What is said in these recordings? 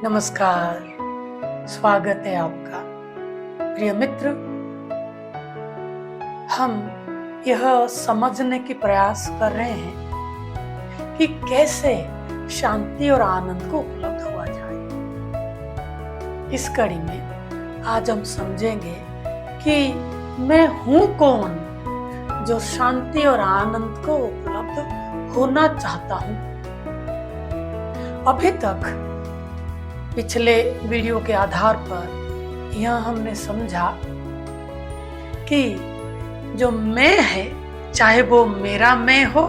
नमस्कार, स्वागत है आपका। प्रिय मित्र, हम यह समझने की प्रयास कर रहे हैं कि कैसे शांति और आनंद को उपलब्ध हुआ जाए। इस कड़ी में आज हम समझेंगे कि मैं हूँ कौन जो शांति और आनंद को उपलब्ध होना चाहता हूँ। अभी तक पिछले वीडियो के आधार पर यह हमने समझा कि जो मैं है, चाहे वो मेरा मैं हो,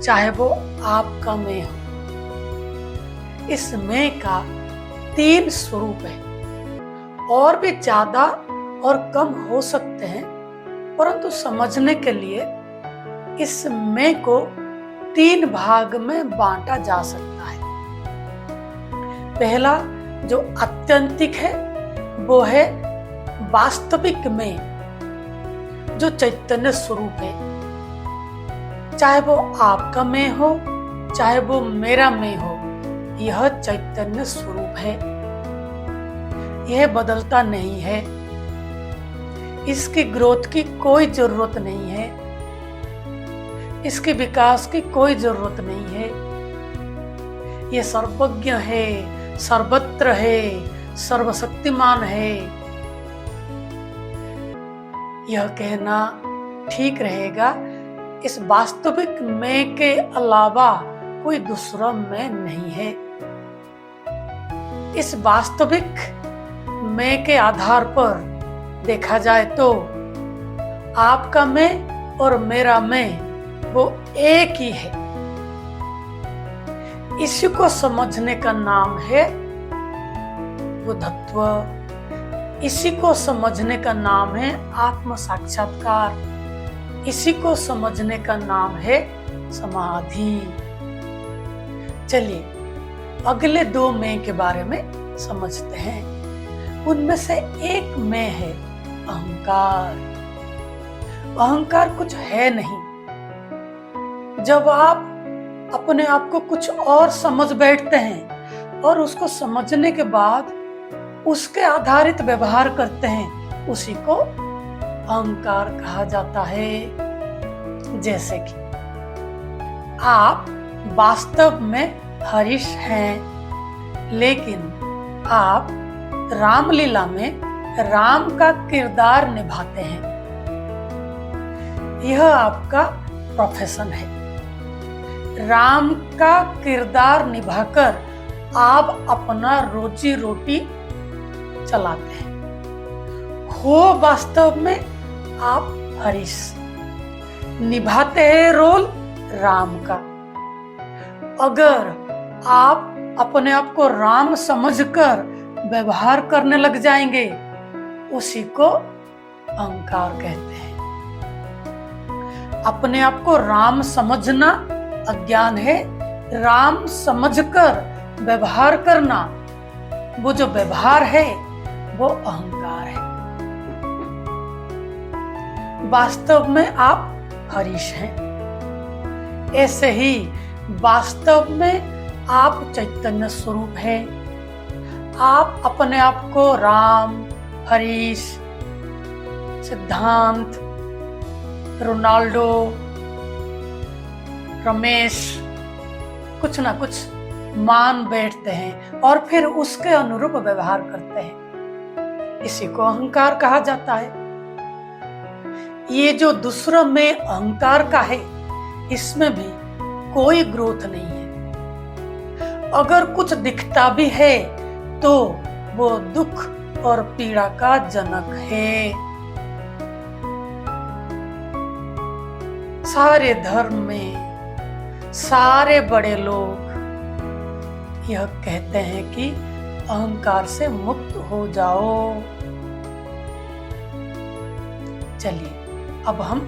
चाहे वो आपका मैं हो, इस मैं का 3 स्वरूप है। और भी ज्यादा और कम हो सकते हैं, परंतु समझने के लिए इस मैं को 3 भाग में बांटा जा सकता है। पहला जो आत्यंतिक है वो है वास्तविक में, जो चैतन्य स्वरूप है। चाहे वो आपका मैं हो, चाहे वो मेरा मैं हो, यह चैतन्य स्वरूप है। यह बदलता नहीं है, इसकी ग्रोथ की कोई जरूरत नहीं है, इसके विकास की कोई जरूरत नहीं है। यह सर्वज्ञ है, सर्वत्र है, सर्वशक्तिमान है। यह कहना ठीक रहेगा, इस वास्तविक मैं के अलावा कोई दूसरा मैं नहीं है। इस वास्तविक मैं के आधार पर देखा जाए तो आपका मैं और मेरा मैं वो एक ही है। इसी को समझने का नाम है बुद्धत्व। इसी को समझने का नाम है आत्म साक्षात्कार। इसी को समझने का नाम है समाधि। चलिए अगले 2 मैं के बारे में समझते हैं। उनमें से एक मैं है अहंकार। अहंकार कुछ है नहीं। जब आप अपने आप को कुछ और समझ बैठते हैं और उसको समझने के बाद उसके आधारित व्यवहार करते हैं, उसी को अहंकार कहा जाता है। जैसे कि आप वास्तव में हरीश हैं, लेकिन आप रामलीला में राम का किरदार निभाते हैं। यह आपका प्रोफेशन है। राम का किरदार निभाकर आप अपना रोजी रोटी चलाते हैं। हो वास्तव में आप हरीश, निभाते हैं रोल राम का। अगर आप अपने आप को राम समझकर व्यवहार करने लग जाएंगे, उसी को अहंकार कहते हैं। अपने आप को राम समझना अज्ञान है, राम समझकर व्यवहार करना, वो जो व्यवहार है वो अहंकार है। वास्तव में आप हरीश हैं। ऐसे ही वास्तव में आप चैतन्य स्वरूप हैं। आप अपने आप को राम, हरीश, सिद्धांत, रोनाल्डो, रमेश कुछ ना कुछ मान बैठते हैं और फिर उसके अनुरूप व्यवहार करते हैं। इसी को अहंकार कहा जाता है। ये जो दूसरा मैं अहंकार का है, इसमें भी कोई ग्रोथ नहीं है। अगर कुछ दिखता भी है तो वो दुख और पीड़ा का जनक है। सारे धर्म में सारे बड़े लोग यह कहते हैं कि अहंकार से मुक्त हो जाओ। चलिए अब हम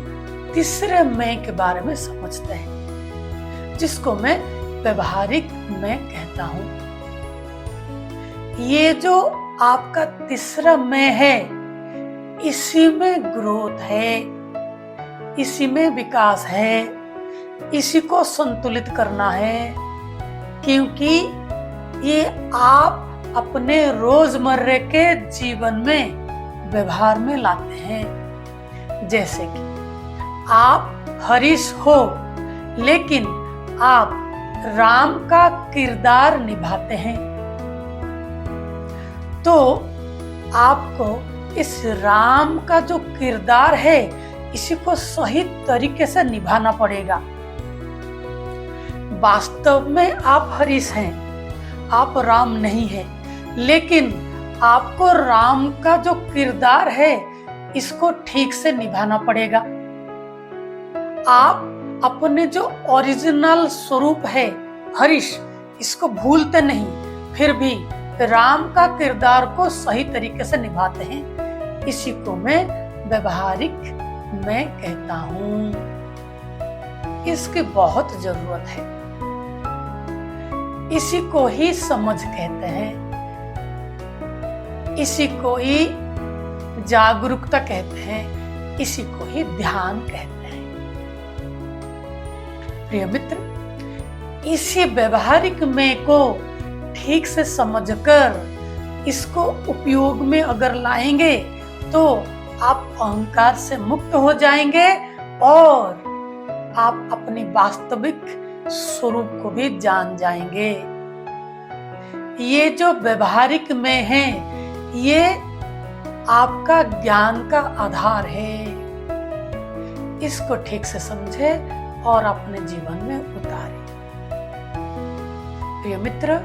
तीसरे मैं के बारे में समझते हैं, जिसको मैं व्यवहारिक मैं कहता हूं। ये जो आपका तीसरा मैं है, इसी में ग्रोथ है, इसी में विकास है, इसी को संतुलित करना है। क्योंकि ये आप अपने रोजमर्रे के जीवन में व्यवहार में लाते हैं। जैसे कि आप हरीश हो, लेकिन आप राम का किरदार निभाते हैं, तो आपको इस राम का जो किरदार है इसी को सही तरीके से निभाना पड़ेगा। वास्तव में आप हरीश हैं, आप राम नहीं हैं, लेकिन आपको राम का जो किरदार है इसको ठीक से निभाना पड़ेगा। आप अपने जो ओरिजिनल स्वरूप है हरीश, इसको भूलते नहीं, फिर भी राम का किरदार को सही तरीके से निभाते हैं। इसी को मैं व्यवहारिक मैं कहता हूं। इसकी बहुत जरूरत है। इसी को ही समझ कहते हैं, इसी को ही जागरूकता कहते हैं, इसी को ही ध्यान कहते हैं। प्रिय मित्र, इसी व्यवहारिक में को ठीक से समझकर इसको उपयोग में अगर लाएंगे तो आप अहंकार से मुक्त हो जाएंगे और आप अपनी वास्तविक स्वरूप को भी जान जाएंगे। ये जो व्यवहारिक में है, ये आपका ज्ञान का आधार है। इसको ठीक से समझे और अपने जीवन में उतारे। प्रिय मित्र,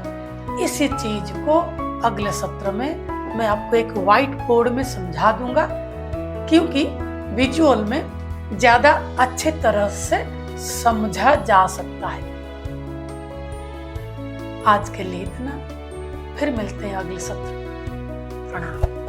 इसी चीज को अगले सत्र में मैं आपको एक व्हाइट बोर्ड में समझा दूंगा, क्योंकि विजुअल में ज्यादा अच्छे तरह से समझा जा सकता है। आज के लिए इतना, फिर मिलते हैं अगले सत्र। प्रणाम।